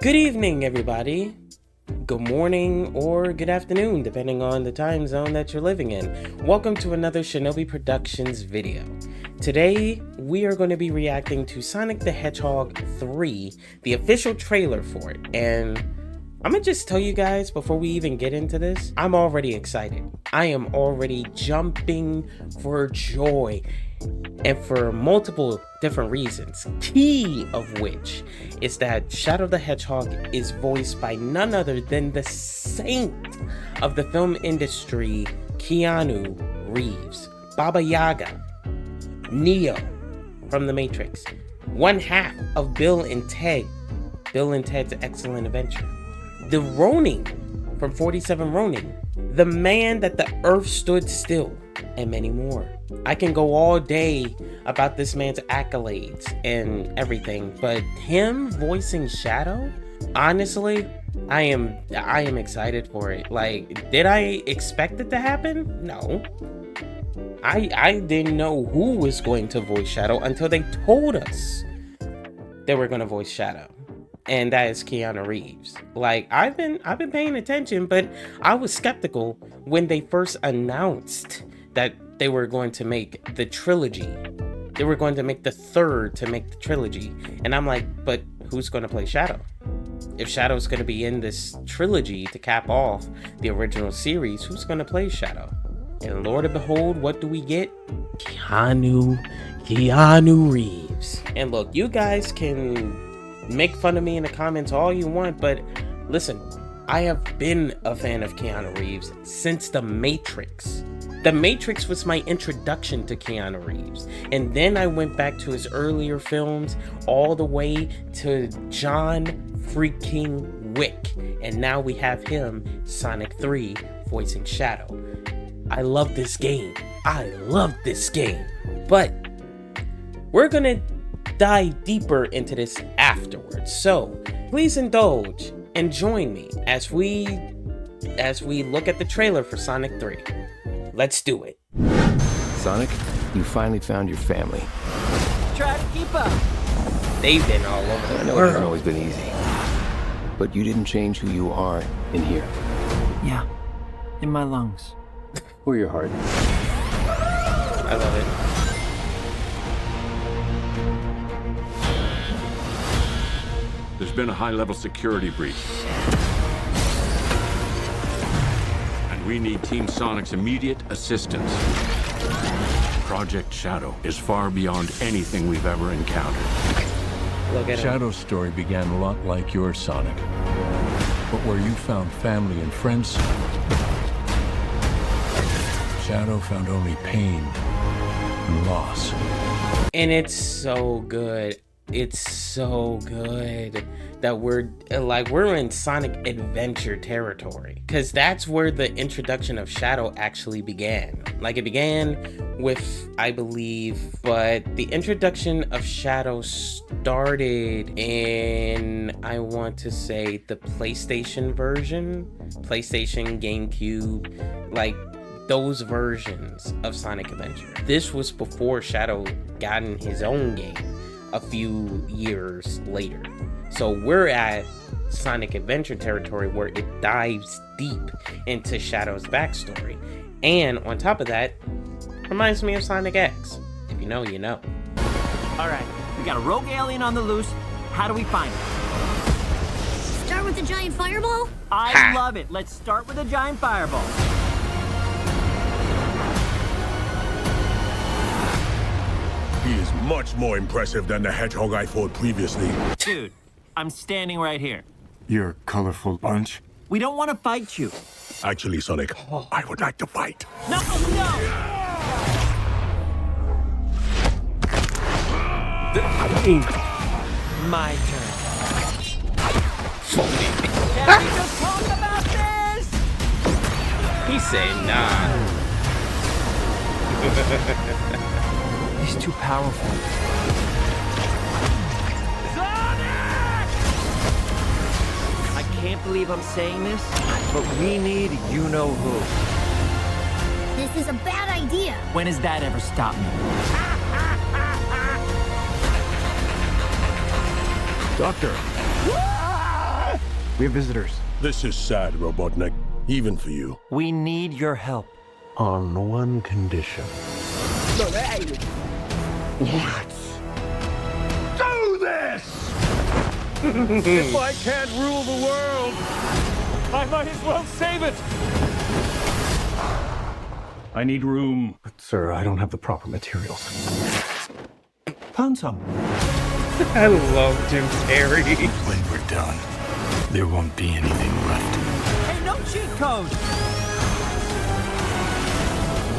Good evening, everybody. Good morning or good afternoon, depending on the time zone that you're living in. Welcome to another Shinobi Productions video. Today, we are going to be reacting to Sonic the Hedgehog 3, the official trailer for it. And I'm going to just tell you guys before we even get into this, I'm already excited. I am already jumping for joy. And for multiple different reasons, key of which is that Shadow the Hedgehog is voiced by none other than the saint of the film industry, Keanu Reeves. Baba Yaga, Neo from The Matrix, one half of Bill and Ted's Excellent Adventure, the Ronin from 47 Ronin, the man that the earth stood still, and many more. I can go all day about this man's accolades and everything, but him voicing Shadow, honestly, I am excited for it. Like, did I expect it to happen? No. I didn't know who was going to voice Shadow until they told us they were going to voice Shadow. And that is Keanu Reeves. Like, I've been paying attention, but I was skeptical when they first announced that they were going to make the trilogy. They were going to make the third to make the trilogy. And I'm like, but who's going to play Shadow? If Shadow's going to be in this trilogy to cap off the original series, who's going to play Shadow? And Lord and behold, what do we get? Keanu Reeves. And look, you guys can make fun of me in the comments all you want, but listen, I have been a fan of Keanu Reeves since The Matrix. The Matrix was my introduction to Keanu Reeves, and then I went back to his earlier films all the way to John freaking Wick, and now we have him, Sonic 3, voicing Shadow. I love this game. But we're gonna dive deeper into this afterwards, so please indulge and join me as we look at the trailer for Sonic 3. Let's do it. Sonic, you finally found your family. Try to keep up. They've been all over the I know it hasn't always been easy, but you didn't change who you are in here. Yeah, in my lungs. Or your heart. I love it. There's been a high-level security breach. And we need Team Sonic's immediate assistance. Project Shadow is far beyond anything we've ever encountered. Look at him. Shadow's story began a lot like yours, Sonic. But where you found family and friends, Shadow found only pain and loss. And it's so good. It's so good that we're in Sonic Adventure territory, because that's where the introduction of Shadow actually began. Like, it began with, I believe, but the introduction of Shadow started in, I want to say, the PlayStation version, PlayStation, GameCube, like those versions of Sonic Adventure. This was before Shadow got in his own game a few years later. So we're at Sonic Adventure territory where it dives deep into Shadow's backstory. And on top of that, reminds me of Sonic X. If you know, you know. All right, we got a rogue alien on the loose. How do we find it? Start with the giant fireball? I love it. Let's start with a giant fireball. He is much more impressive than the hedgehog I fought previously. Dude, I'm standing right here. You're a colorful bunch. We don't want to fight you. Actually, Sonic, I would like to fight. No, My turn. Can we just talk about this? He said nah. He's too powerful. Sonic! I can't believe I'm saying this, but we need you-know-who. This is a bad idea. When has that ever stopped me? Doctor, We have visitors. This is sad, Robotnik. Even for you. We need your help. On one condition. Do this! If I can't rule the world, I might as well save it! I need room. But, sir, I don't have the proper materials. Found some. I love Jim Carrey. When we're done, there won't be anything left. Hey, no cheat code!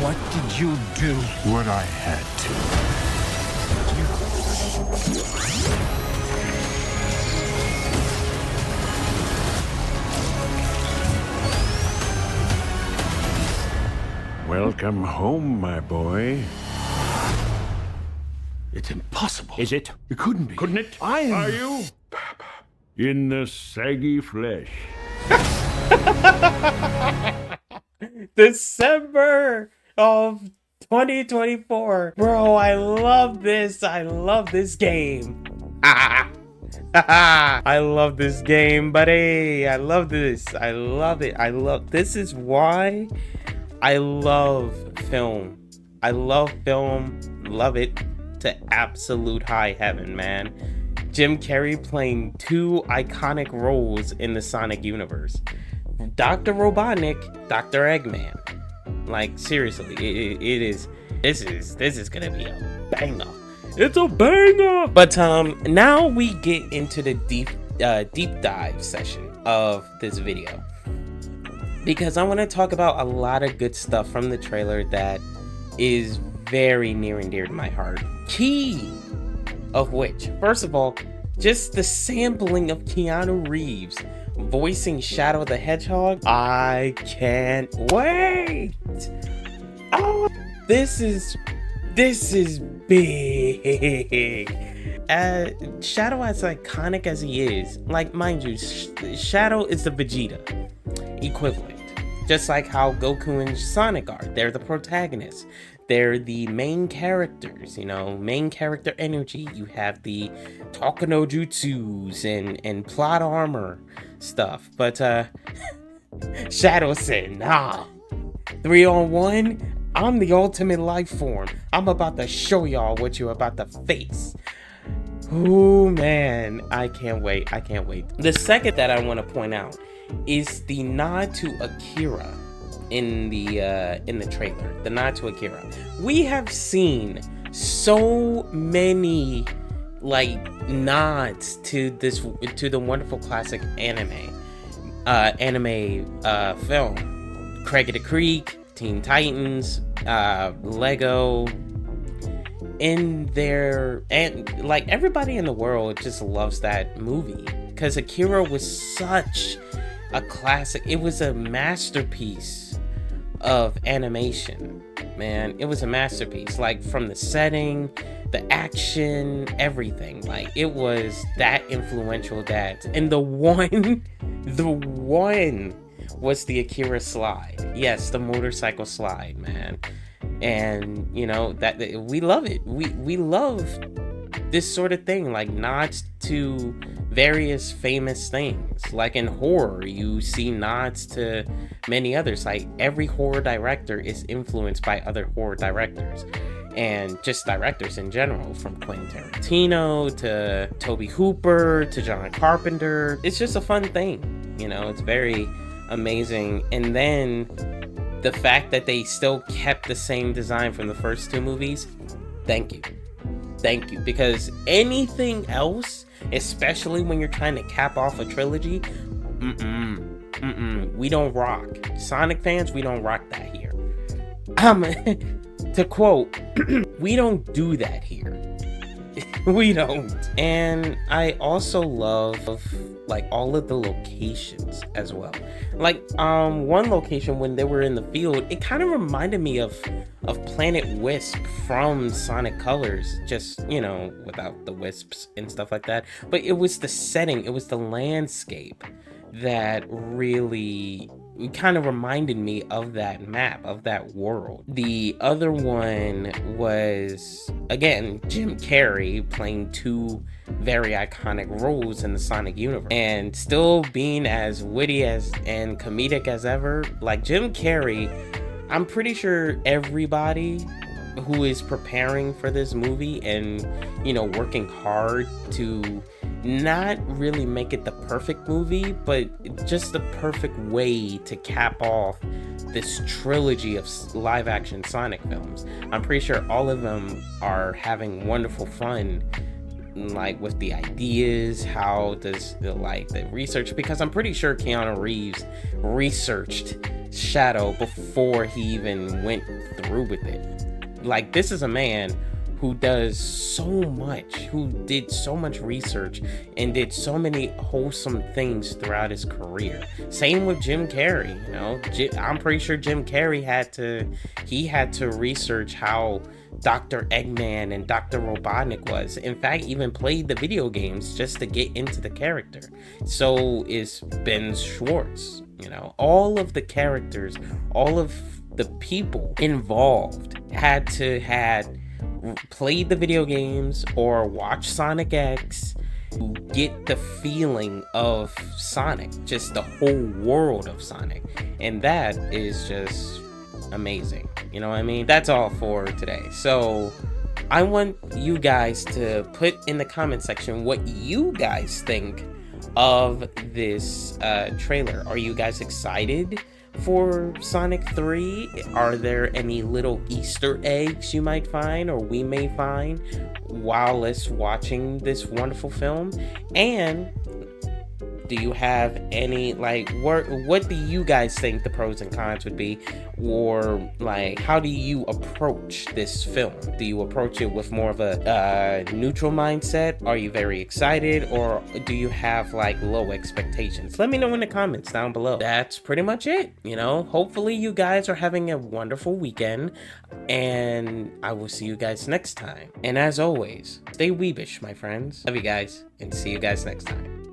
What did you do? What I had to. Welcome home, my boy. It's impossible. Is it? It couldn't be. Couldn't it? Are you? In the saggy flesh. December of 2024. Bro, I love this. I love this game. I love this game, buddy. I love this. I love it. This is why I love film. I love film. Love it to absolute high heaven, man. Jim Carrey playing two iconic roles in the Sonic universe. Dr. Robotnik, Dr. Eggman. Like, seriously, this is gonna be a banger. It's a banger! But now we get into the deep dive session of this video. Because I want to talk about a lot of good stuff from the trailer that is very near and dear to my heart. Key of which, first of all, just the sampling of Keanu Reeves voicing Shadow the Hedgehog. I can't wait. Oh, this is big. Shadow, as iconic as he is, like, mind you, Shadow is the Vegeta equivalent. Just like how Goku and Sonic are. They're the protagonists. They're the main characters, you know, main character energy. You have the Takano Jutsus and plot armor stuff. But Shadow said, nah, 3-on-1, I'm the ultimate life form. I'm about to show y'all what you're about to face. Ooh, man, I can't wait. I can't wait. The second that I want to point out is the nod to Akira in the trailer. The nod to Akira. We have seen so many nods to the wonderful classic anime film. Craig of the Creek, Teen Titans, Lego. And everybody in the world just loves that movie because Akira was such a classic. It was a masterpiece of animation, man. It was a masterpiece, like from the setting, the action, everything. Like, it was that influential. And the one was the Akira slide. Yes, the motorcycle slide, man. And you know that we love it. We love this sort of thing, like nods to various famous things. Like in horror, you see nods to many others. Like every horror director is influenced by other horror directors, and just directors in general, from Quentin Tarantino to Tobe Hooper to John Carpenter. It's just a fun thing, you know. It's very amazing. And then the fact that they still kept the same design from the first two movies, thank you, because anything else, especially when you're trying to cap off a trilogy, we don't rock. Sonic fans, we don't rock that here. To quote, we don't do that here. We don't. And I also love like all of the locations as well. Like one location when they were in the field, it kind of reminded me of Planet Wisp from Sonic Colors, just, you know, without the wisps and stuff like that. But it was the setting, it was the landscape that really kind of reminded me of that map, of that world. The other one was, again, Jim Carrey playing two very iconic roles in the Sonic universe and still being as witty as and comedic as ever. Like Jim Carrey, I'm pretty sure everybody who is preparing for this movie and, you know, working hard to not really make it the perfect movie, but just the perfect way to cap off this trilogy of live action Sonic films. I'm pretty sure all of them are having wonderful fun, like with the ideas, how does the research, because I'm pretty sure Keanu Reeves researched Shadow before he even went through with it. Like, this is a man who does so much, who did so much research and did so many wholesome things throughout his career. Same with Jim Carrey, you know. I'm pretty sure Jim Carrey had to research how Dr. Eggman and Dr. Robotnik was. In fact, even played the video games just to get into the character. So is Ben Schwartz, you know. All of the characters, all of the people involved had played the video games or watched Sonic X to get the feeling of Sonic, just the whole world of Sonic. And that is just amazing. You know what I mean? That's all for today. So I want you guys to put in the comment section what you guys think of this trailer. Are you guys excited for Sonic 3? Are there any little Easter eggs you might find or we may find while us watching this wonderful film? And do you have any, like, what do you guys think the pros and cons would be? Or, like, how do you approach this film? Do you approach it with more of a neutral mindset? Are you very excited? Or do you have, like, low expectations? Let me know in the comments down below. That's pretty much it, you know? Hopefully you guys are having a wonderful weekend, and I will see you guys next time. And as always, stay weebish, my friends. Love you guys, and see you guys next time.